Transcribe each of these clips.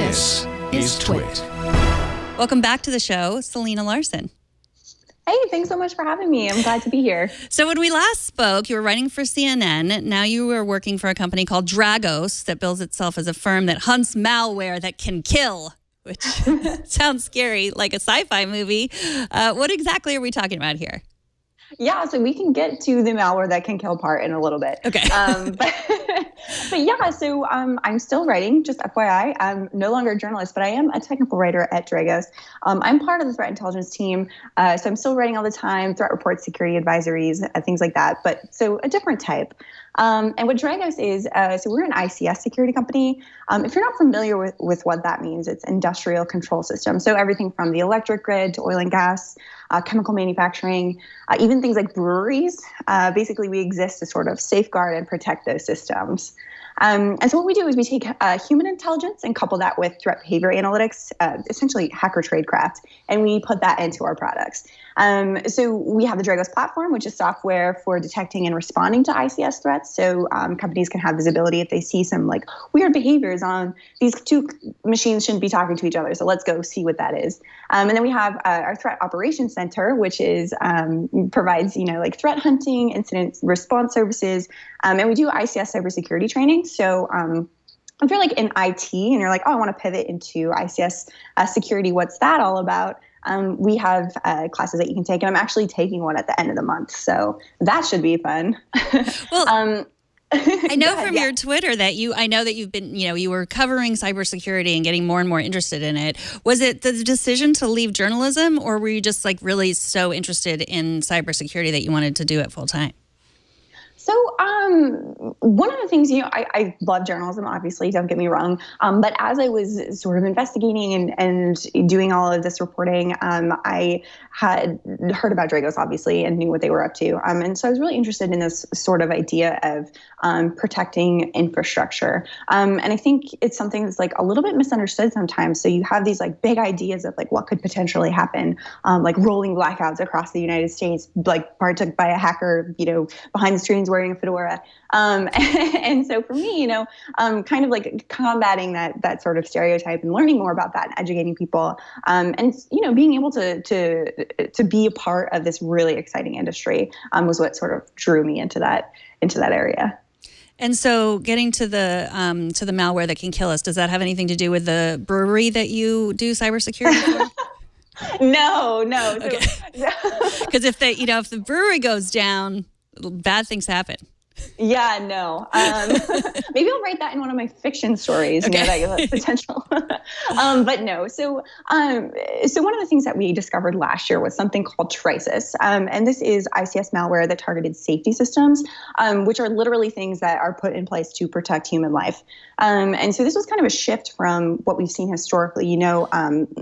This is TWiT. Welcome back to the show, Selena Larson. Hey, thanks so much for having me. I'm glad to be here. So when we last spoke, you were writing for CNN. Now you are working for a company called Dragos that bills itself as a firm that hunts malware that can kill, which sounds scary, like a sci-fi movie. What exactly are we talking about here? Yeah, so we can get to the malware that can kill part in a little bit. Okay. But yeah, so I'm still writing, just FYI. I'm no longer a journalist, but I am a technical writer at Dragos. I'm part of the threat intelligence team, so I'm still writing all the time, threat reports, security advisories, things like that, but so a different type. And what Dragos is, so we're an ICS security company. If you're not familiar with what that means, it's industrial control system. So everything from the electric grid to oil and gas, chemical manufacturing, even things like breweries. Basically, we exist to sort of safeguard and protect those systems. And so what we do is we take human intelligence and couple that with threat behavior analytics, essentially hacker tradecraft, and we put that into our products. So we have the Dragos platform, which is software for detecting and responding to ICS threats. So companies can have visibility if they see some like weird behaviors on these two machines shouldn't be talking to each other. So let's go see what that is. And then we have our threat operations center, which is provides like threat hunting, incident response services, and we do ICS cybersecurity training. So if you're like in IT and you're like, oh, I want to pivot into ICS security, what's that all about? We have classes that you can take, and I'm actually taking one at the end of the month, so that should be fun. Well, I know from your Twitter that I know that you've been, you were covering cybersecurity and getting more and more interested in it. Was it the decision to leave journalism, or were you just like really so interested in cybersecurity that you wanted to do it full time? So one of the things, I love journalism, obviously, don't get me wrong. But as I was sort of investigating and doing all of this reporting, I had heard about Dragos, obviously, and knew what they were up to. And so I was really interested in this sort of idea of protecting infrastructure. And I think it's something that's like a little bit misunderstood sometimes. So you have these like big ideas of like what could potentially happen, like rolling blackouts across the United States, like partook by a hacker, behind the screens wearing a fedora. And so for me, kind of like combating that sort of stereotype and learning more about that and educating people, and being able to be a part of this really exciting industry was what sort of drew me into that area. And so getting to the malware that can kill us, does that have anything to do with the brewery that you do cybersecurity for? No. Okay. Because if the brewery goes down, bad things happen. Yeah, no. Maybe I'll write that in one of my fiction stories. Okay. That potential. But no. So one of the things that we discovered last year was something called Trisis, and this is ICS malware that targeted safety systems, which are literally things that are put in place to protect human life. And so this was kind of a shift from what we've seen historically.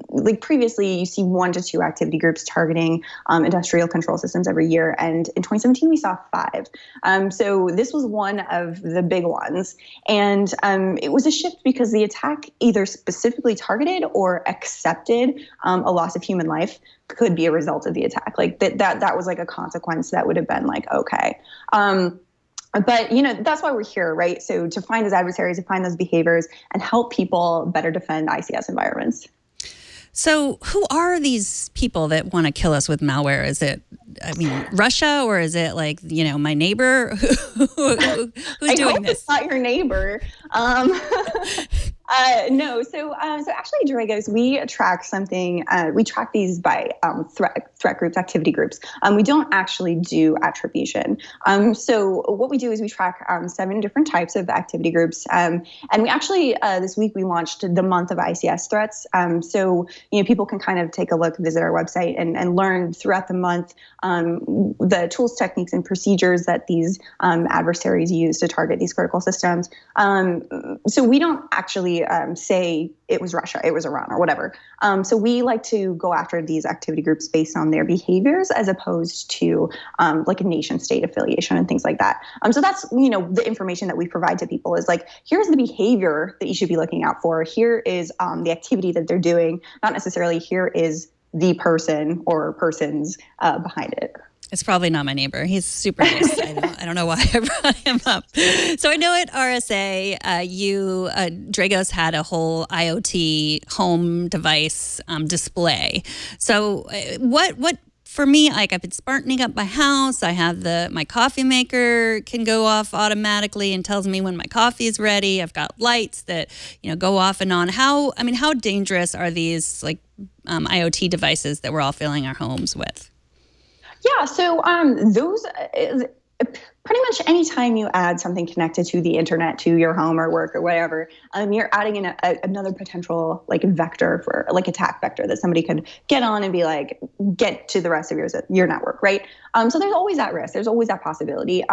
Like previously, you see 1 to 2 activity groups targeting industrial control systems every year, and in 2017 we saw 5. So this was one of the big ones. And it was a shift because the attack either specifically targeted or accepted a loss of human life could be a result of the attack. Like that was like a consequence that would have been like, okay. But, that's why we're here, right? So to find those adversaries, to find those behaviors, and help people better defend ICS environments. So who are these people that want to kill us with malware? Is it, Russia, or is it like, my neighbor? Who's doing this? It's not your neighbor. No. So actually, Dragos, we track something. We track these by threat groups, activity groups. We don't actually do attribution. So what we do is we track 7 different types of activity groups. And we actually this week we launched the month of ICS threats. So people can kind of take a look, visit our website, and learn throughout the month the tools, techniques, and procedures that these adversaries use to target these critical systems. So we don't actually say it was Russia, it was Iran, or whatever. So we like to go after these activity groups based on their behaviors as opposed to like a nation state affiliation and things like that. So that's, the information that we provide to people is like, here's the behavior that you should be looking out for. Here is the activity that they're doing, not necessarily here is the person or persons behind it. It's probably not my neighbor. He's super nice. I don't know why I brought him up. So I know at RSA, Dragos had a whole IoT home device display. So what for me, like I've been smartening up my house. I have my coffee maker can go off automatically and tells me when my coffee is ready. I've got lights that go off and on. How dangerous are these like IoT devices that we're all filling our homes with? Yeah, so those pretty much anytime you add something connected to the internet to your home or work or whatever, you're adding in another potential like vector for like attack vector that somebody could get on and be like, get to the rest of your network, right? So there's always that risk. There's always that possibility.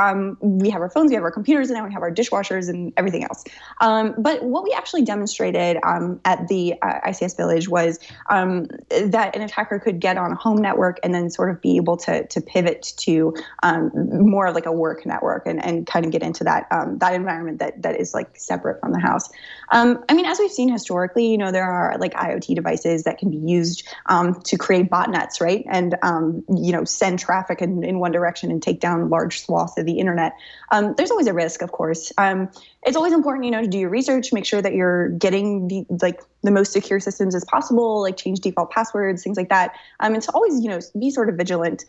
We have our phones, we have our computers, and now we have our dishwashers and everything else. But what we actually demonstrated at the ICS Village was that an attacker could get on a home network and then sort of be able to pivot to more of like a work network and kind of get into that environment that is like separate from the house. As we've seen historically, there are like IoT devices that can be used to create botnets, right? And send traffic in one direction and take down large swaths of the internet. There's always a risk, of course. It's always important, to do your research, make sure that you're getting the most secure systems as possible, like change default passwords, things like that. And to always, be sort of vigilant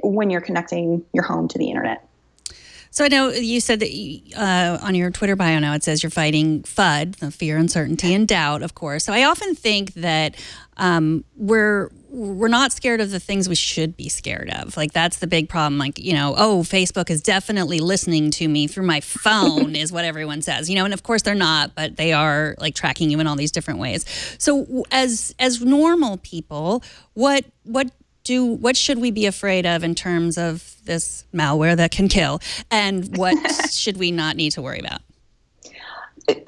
when you're connecting your home to the internet. So I know you said that on your Twitter bio now it says you're fighting FUD, the fear, uncertainty, and doubt, of course. So I often think that we're not scared of the things we should be scared of. Like that's the big problem. Like, Facebook is definitely listening to me through my phone is what everyone says, and of course they're not, but they are like tracking you in all these different ways. So as normal people, what should we be afraid of in terms of this malware that can kill, and what should we not need to worry about?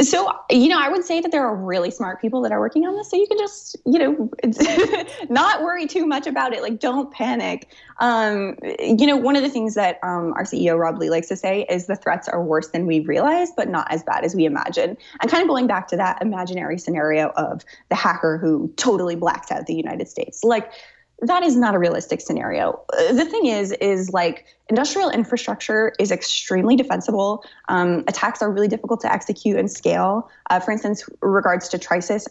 So, I would say that there are really smart people that are working on this. So you can just, not worry too much about it. Like, don't panic. One of the things that our CEO, Rob Lee, likes to say is the threats are worse than we realize, but not as bad as we imagine. And kind of going back to that imaginary scenario of the hacker who totally blacks out the United States. Like, that is not a realistic scenario. The thing is like industrial infrastructure is extremely defensible. Attacks are really difficult to execute and scale. For instance, regards to Trisis,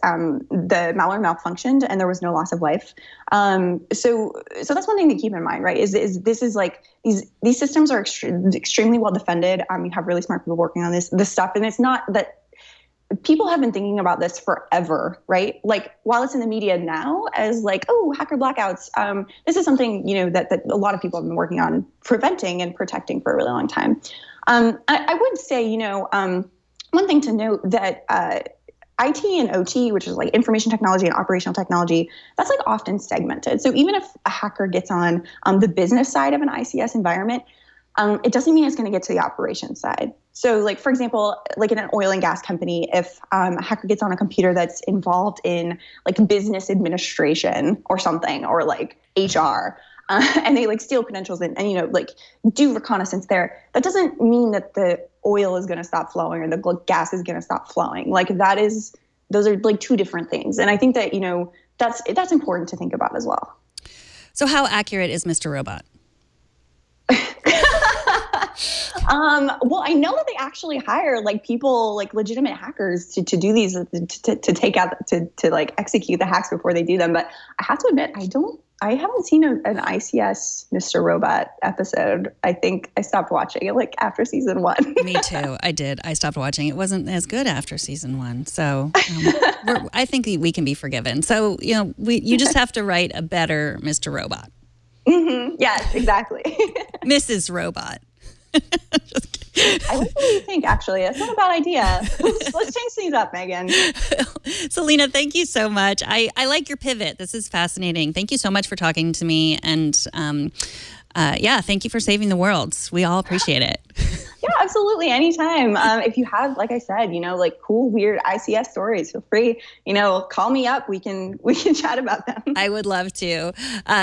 the malware malfunctioned and there was no loss of life. So that's one thing to keep in mind, right? Is this is like these systems are extremely well defended. You have really smart people working on this stuff, and it's not that. People have been thinking about this forever, right? Like while it's in the media now as like, oh, hacker blackouts, this is something, that a lot of people have been working on preventing and protecting for a really long time. I would say, one thing to note that IT and OT, which is like information technology and operational technology, that's like often segmented. So even if a hacker gets on the business side of an ICS environment, it doesn't mean it's going to get to the operations side. So like, for example, like in an oil and gas company, if a hacker gets on a computer that's involved in like business administration or something, or like HR, and they like steal credentials and like do reconnaissance there, that doesn't mean that the oil is going to stop flowing or the gas is going to stop flowing. Like those are like two different things. And I think that, that's important to think about as well. So how accurate is Mr. Robot? Well, I know that they actually hire like people, like legitimate hackers to do these, to take out, to like execute the hacks before they do them. But I have to admit, I haven't seen an ICS Mr. Robot episode. I think I stopped watching it like after season 1. Me too. I did. I stopped watching. It wasn't as good after season 1. So I think we can be forgiven. So, you just have to write a better Mr. Robot. Mm-hmm. Yes, exactly. Mrs. Robot. I like what you think, actually. That's not a bad idea. Let's change things up, Megan. Selena, thank you so much. I like your pivot. This is fascinating. Thank you so much for talking to me. And thank you for saving the world. We all appreciate it. Yeah, absolutely. Anytime. If you have, like I said, like cool, weird ICS stories, feel free, call me up. We can chat about them. I would love to.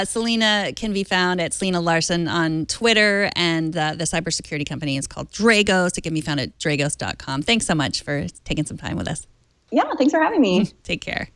Selena can be found at Selena Larson on Twitter, and the cybersecurity company is called Dragos. It can be found at dragos.com. Thanks so much for taking some time with us. Yeah, thanks for having me. Take care.